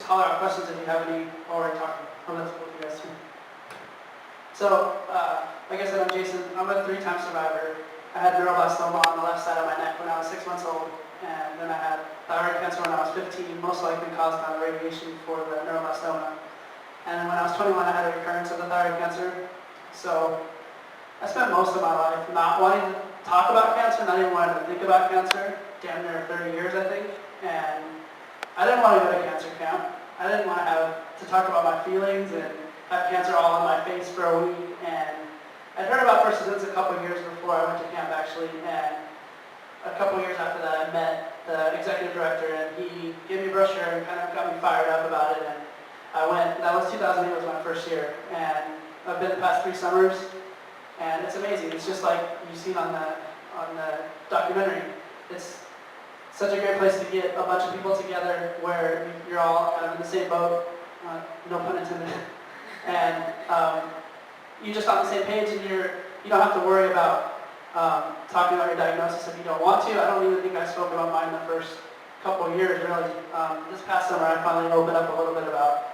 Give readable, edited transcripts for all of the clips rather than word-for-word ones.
holler out questions if you have any while we're talking. I'll let you guys too. So, like I said, I'm Jason. I'm a 3-time survivor. I had neuroblastoma on the left side of my neck when I was 6 months old, and then I had thyroid cancer when I was 15, most likely caused by the radiation for the neuroblastoma. And then when I was 21, I had a recurrence of the thyroid cancer. So I spent most of my life not wanting to talk about cancer, not even wanting to think about cancer, damn near 30 years, I think. And I didn't want to go to cancer camp. I didn't want to have to talk about my feelings and have cancer all on my face for a week. And I'd heard about persistence a couple years before I went to camp, actually. And a couple years after that, I met the executive director, and he gave me a brochure and kind of got me fired up about it. And I went. That was 2008, was my first year, and I've been the past 3 summers, and it's amazing. It's just like you've seen on the documentary. It's such a great place to get a bunch of people together where you're all kind of in the same boat, no pun intended, and you're just on the same page, and you don't have to worry about talking about your diagnosis if you don't want to. I don't even think I spoke about mine the first couple of years, really. This past summer, I finally opened up a little bit about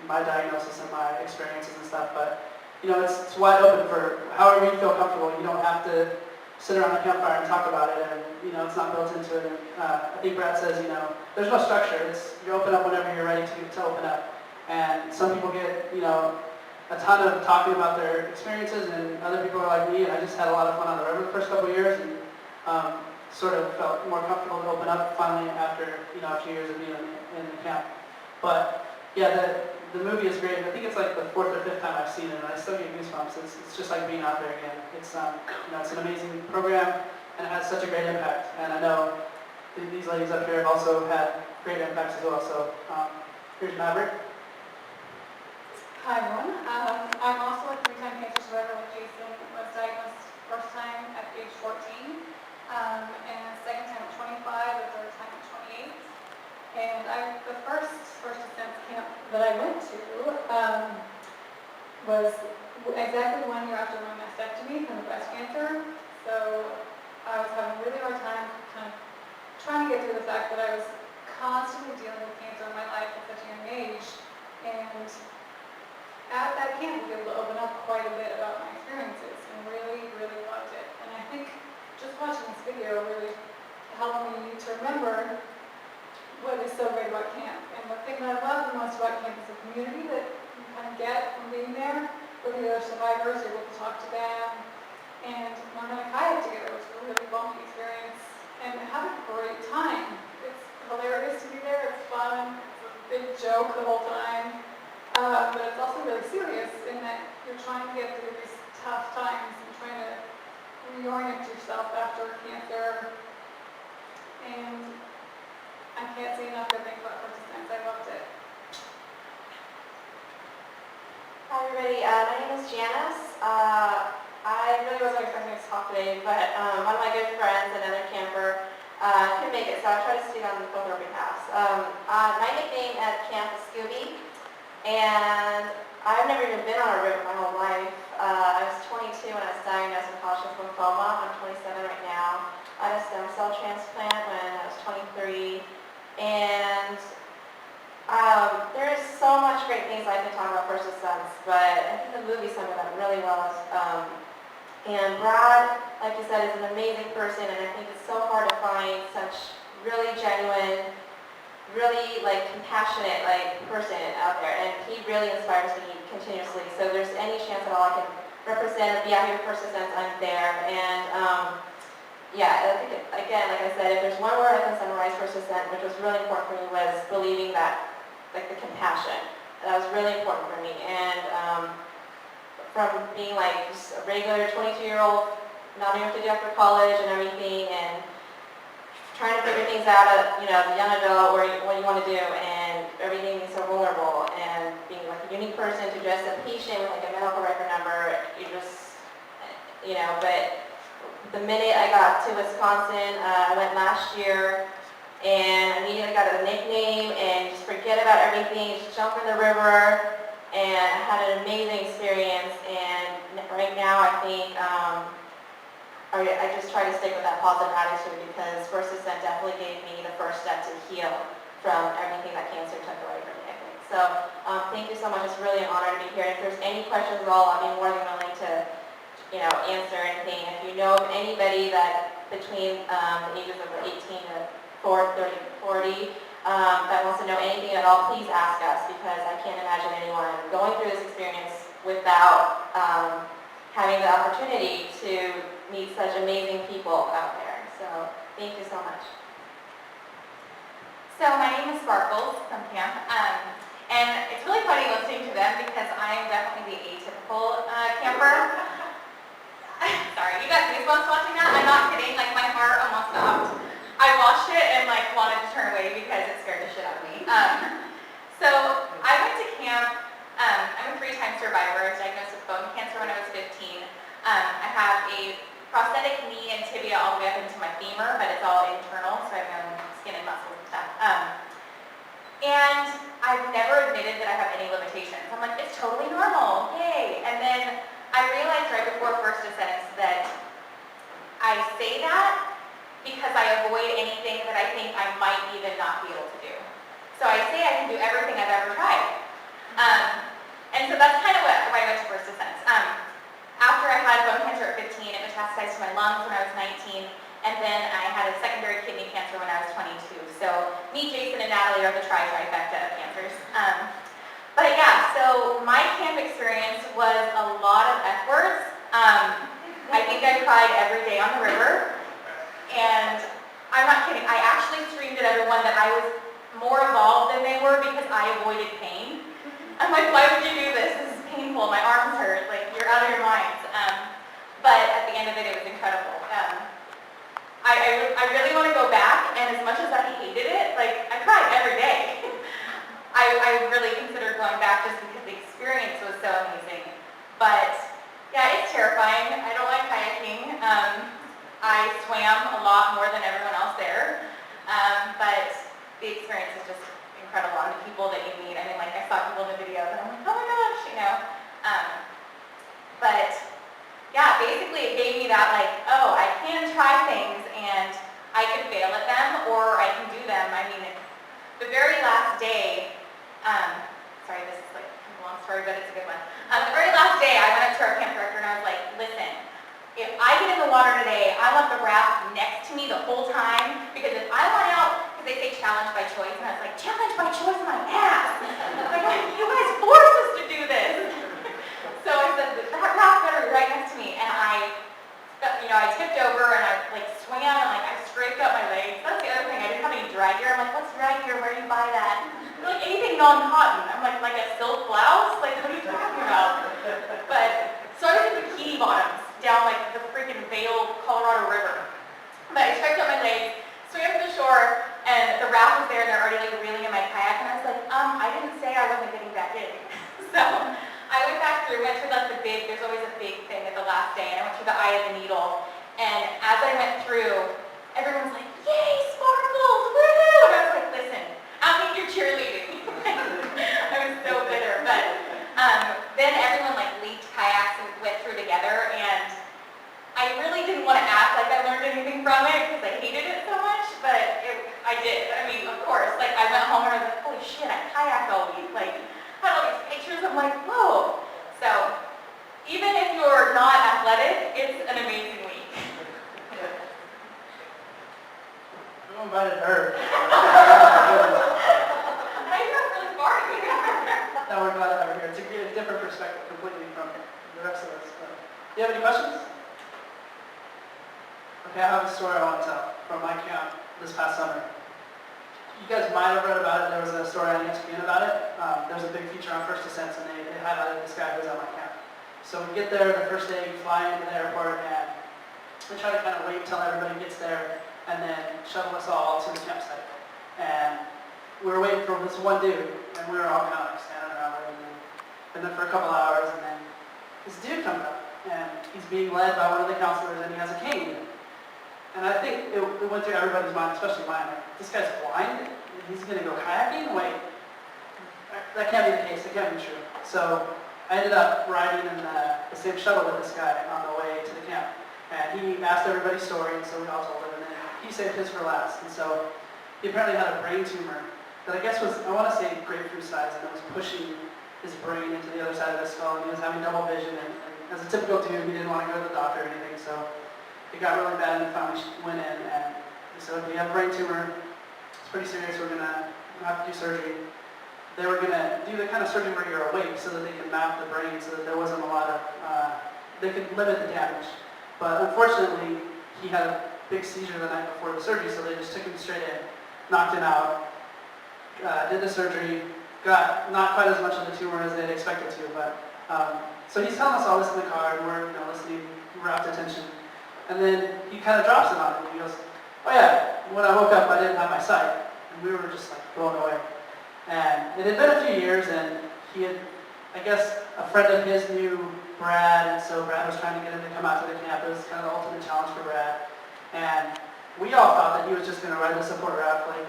my diagnosis and my experiences and stuff, but it's wide open for however you feel comfortable. You don't have to sit around the campfire and talk about it, and it's not built into it. And, I think Brad says, there's no structure. You open up whenever you're ready to open up. And some people get, a ton of talking about their experiences, and other people are like me, and I just had a lot of fun on the river the first couple of years, and sort of felt more comfortable to open up finally after, a few years of being in the camp. But yeah, the movie is great. I think it's like the 4th or 5th time I've seen it, and I still get goosebumps. It's just like being out there again. It's it's an amazing program, and it has such a great impact. And I know these ladies up here have also had great impacts as well. So here's Maverick. Hi everyone. I'm also a 3-time cancer survivor like Jason. Was diagnosed first time at age 14, and second time at 25, the third time at 28. And the first defense camp that I went to was exactly 1 year after my mastectomy from the breast cancer. So I was having a really hard time kind of trying to get through the fact that I was constantly dealing with cancer in my life at such a young age. And at that camp, we were able to open up quite a bit about my experiences and really, really loved it. And I think just watching this video really helped me to remember what is so great about camp. And the thing that I love the most about camp is the community that you kind of get from being there with the other survivors. You're able to talk to them and learn how to kayak together, which is a really bumpy experience, and have a great time. It's hilarious to be there. It's fun. It's a big joke the whole time. But it's also really serious in that you're trying to get through these tough times and trying to reorient yourself after cancer. And I can't say enough good things about persistence. I loved it. Hi everybody, my name is Janice. I really wasn't expecting to talk today, but one of my good friends, another camper, couldn't make it, so I tried to speak on both our behalfs. My nickname at camp is Scooby, and I've never even been on a river my whole life. I was 22 when I was diagnosed with Hodgkin's lymphoma. I'm 27 right now. I had a stem cell transplant when I was 23. And there is so much great things I can talk about persistence, but I think the movie summed it up really well. And Brad, like you said, is an amazing person, and I think it's so hard to find such really genuine, really compassionate person out there, and he really inspires me continuously. So if there's any chance at all I can represent or be out here with persistence, I'm there. And yeah, I think, again, like I said, if there's one word I can summarize persistent, which was really important for me, was believing that, the compassion. That was really important for me. And from being just a regular 22-year-old, not knowing what to do after college and everything, and trying to figure things out at, the young adult, what you want to do, and everything being so vulnerable, and being a unique person to just a patient with a medical record number, you just, but the minute I got to Wisconsin, I went last year, and immediately got a nickname, and just forget about everything, just jump in the river, and I had an amazing experience. And right now, I think I just try to stick with that positive attitude, because persistence definitely gave me the first step to heal from everything that cancer So thank you so much. It's really an honor to be here. If there's any questions at all, I'll be more than willing to, answer anything. If you know of anybody that between the ages of 18 to 30 to 40 that wants to know anything at all, please ask us, because I can't imagine anyone going through this experience without having the opportunity to meet such amazing people out there. So thank you so much. So my name is Sparkles from camp, and it's really funny listening to them because I am definitely the atypical camper. Sorry, you got goosebumps watching that? I'm not kidding, like my heart almost stopped. I watched it and like wanted to turn away because it scared the shit out of me. So I went to camp. I'm a 3-time survivor. I was diagnosed with bone cancer when I was 15. I have a prosthetic knee and tibia all the way up into my femur, but it's all internal, so I have my own skin and muscles and stuff. And I've never admitted that I have any limitations. I'm like, it's totally normal, yay. And then I realized right before first descent that I say that because I avoid anything that I think I might even not be able to do. So I say I can do everything I've ever tried. And so that's kind of why I went to first descent. After I had bone cancer at 15, it metastasized to my lungs when I was 19, and then I had a secondary kidney cancer when I was 22. So me, Jason, and Natalie are the trifecta of cancers. But yeah, so my camp experience was a lot of F words. I think I cried every day on the river, and I'm not kidding. I actually screamed at everyone that I was more evolved than they were because I avoided pain. I'm like, why would you do this? This is painful. My arms hurt. Like, you're out of your minds. But at the end of it, it was incredible. I really want to go back, and as much as I hated it, like, I cried every day. I really considered going back just because the experience was so amazing. But yeah, it's terrifying. I don't like kayaking. I swam a lot more than everyone else there. But the experience is just incredible, and the people that you meet. I mean, like, I saw people in the video, and I'm like, oh my gosh, But yeah, basically it gave me that, like, oh, I can try things, and I can fail at them, or I can do them. I mean, the very last day, sorry, this is like a long story, but it's a good one. The very last day, I went up to our camp director, and I was like, listen, if I get in the water today, I want the raft next to me the whole time, because if I want out, because they say challenge by choice, and I was like, challenge by choice, my ass! Like, you guys forced us to do this! So I said, that raft better be right next to me, and I tipped over, and I like swam, and like I scraped up my legs. That's the other thing, I didn't have any drag gear. I'm like, what's drag gear? Where do you buy that? They're like, anything non-cotton. I'm like a silk blouse? Like, what are you talking about? But, so I was in bikini bottoms down like the freaking Vail, Colorado River. But I stretched out my legs, swam to the shore, and the raft was there, and they're already like reeling in my kayak, and I was like, I didn't say I wasn't getting back in. So I went back through, went through like there's always a big thing at the last day, and I went through the eye of the needle, and as I went through, everyone was like, yay, Sparkles, woohoo! And I was like, listen, I don't think you're cheerleading. I was so bitter, but then everyone like leaped kayaks and went through together, and I really didn't want to act like I learned anything from it because I hated it so much, but I did. I mean, of course, like I went home and I was like, holy shit, I kayaked all week. Like, I had all these pictures. I'm like, whoa. So, even if you're not athletic, it's an amazing week. Who invited her? I got really far here. No, we're glad to have her here. It's a different perspective completely from the rest of us. Do you have any questions? Okay, I have a story I want to tell from my camp this past summer. You guys might have read about it. There was a story on ESPN about it. There was a big feature on First Descents, and they highlighted this guy who was at my camp. So we get there the first day, we fly into the airport, and we try to kind of wait until everybody gets there, and then shuttle us all to the campsite. And we were waiting for this one dude, and we were all kind of like standing around waiting. Been there for a couple hours, and then this dude comes up, and he's being led by one of the counselors, and he has a cane. And I think it went through everybody's mind, especially mine, like, this guy's blind? He's going to go kayaking? Wait, that can't be the case. That can't be true. So I ended up riding in the same shuttle with this guy on the way to the camp. And he asked everybody's story, and so we all told him. And then he saved his for last. And so he apparently had a brain tumor that I guess was, I want to say grapefruit size, and it was pushing his brain into the other side of his skull, and he was having double vision, and as a typical dude, he didn't want to go to the doctor or anything, so it got really bad, and he finally went in, and they said, okay, you have a brain tumor, it's pretty serious, we're going to have to do surgery. They were going to do the kind of surgery where you're awake so that they could map the brain so that there wasn't a lot of, they could limit the damage. But unfortunately, he had a big seizure the night before the surgery, so they just took him straight in, knocked him out, did the surgery, got not quite as much of the tumor as they'd expected to, but, so he's telling us all this in the car, and we're, listening, rapt attention. And then he kind of drops it on it, and he goes, oh yeah, when I woke up, I didn't have my sight. And we were just like blown away. And it had been a few years, and he had, I guess, a friend of his knew Brad, and so Brad was trying to get him to come out to the camp. It was kind of the ultimate challenge for Brad. And we all thought that he was just going to ride the support raft like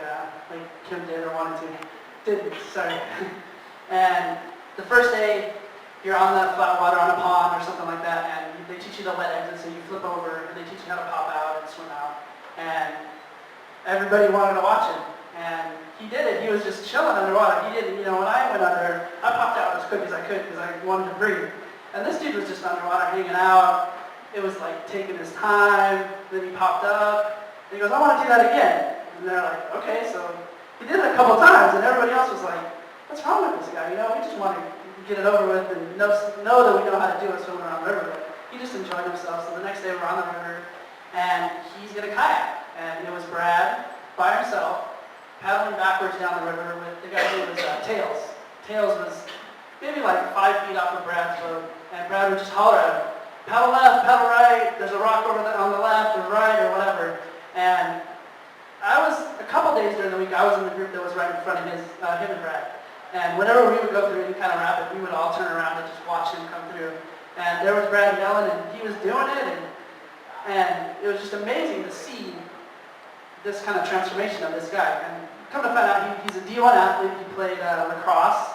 Kim did or wanted to. Didn't, sorry. And the first day, you're on the flat water on a pond or something like that, and they teach you the wet exit, so you flip over, and they teach you how to pop out and swim out. And everybody wanted to watch him. And he did it. He was just chilling underwater. He didn't, when I went under, I popped out as quick as I could because I wanted to breathe. And this dude was just underwater hanging out. It was like taking his time. Then he popped up. And he goes, I want to do that again. And they're like, okay. So he did it a couple times, and everybody else was like, what's wrong with this guy? We just want to get it over with and know that we know how to do it swimming around the river. But he just enjoyed himself. So the next day we're on the river, and he's going to kayak. And it was Brad by himself, paddling backwards down the river with the guy's name was Tails. Tails was maybe like 5 feet off of Brad's boat, and Brad would just holler at him, paddle left, paddle right, there's a rock over on the left or right or whatever. And I was, a couple days during the week, I was in the group that was right in front of him and Brad. And whenever we would go through any kind of rapid, we would all turn around and just watch him come through. And there was Brad yelling, and he was doing it, and it was just amazing to see this kind of transformation of this guy. And come to find out, he's a D1 athlete. He played lacrosse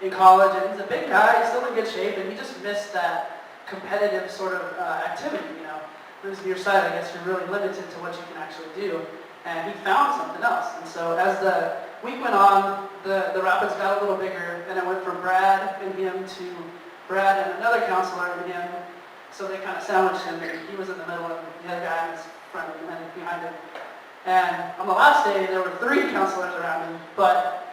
in college, and he's a big guy. He's still in good shape, and he just missed that competitive sort of activity. Losing your sight, I guess you're really limited to what you can actually do. And he found something else. And so as the week went on, the rapids got a little bigger, and it went from Brad and him to Brad and another counselor and him. So they kind of sandwiched him, and he was in the middle, and the other guy was in front of him and behind him. And on the last day, there were 3 counselors around him, but,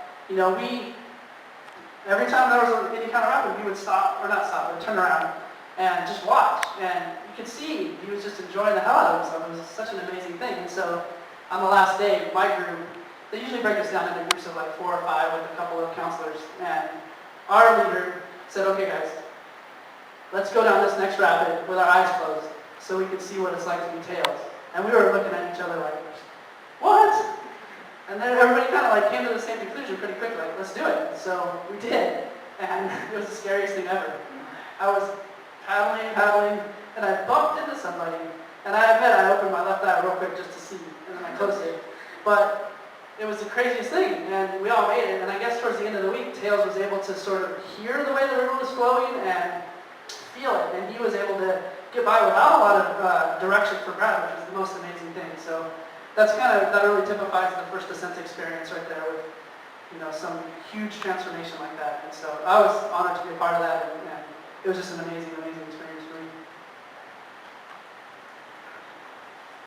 every time there was any kind of rapid, we would stop, or not stop, but turn around and just watch. And you could see he was just enjoying the hell out of himself. It was such an amazing thing. And so on the last day, my group, they usually break us down into groups of like 4 or 5 with a couple of counselors. And our leader said, okay guys, let's go down this next rapid with our eyes closed so we can see what it's like to be Tails. And we were looking at each other like, what? And then everybody kind of came to the same conclusion pretty quickly, like, let's do it. So we did, and it was the scariest thing ever. I was paddling, and I bumped into somebody, and I admit I opened my left eye real quick just to see, and then I closed it. But it was the craziest thing, and we all made it, and I guess towards the end of the week, Tails was able to sort of hear the way the river was flowing and feel it, and he was able to get by without a lot of direction for Brad, which was the most amazing thing. So that really typifies the first descent experience right there with, some huge transformation like that. And so I was honored to be a part of that, and it was just an amazing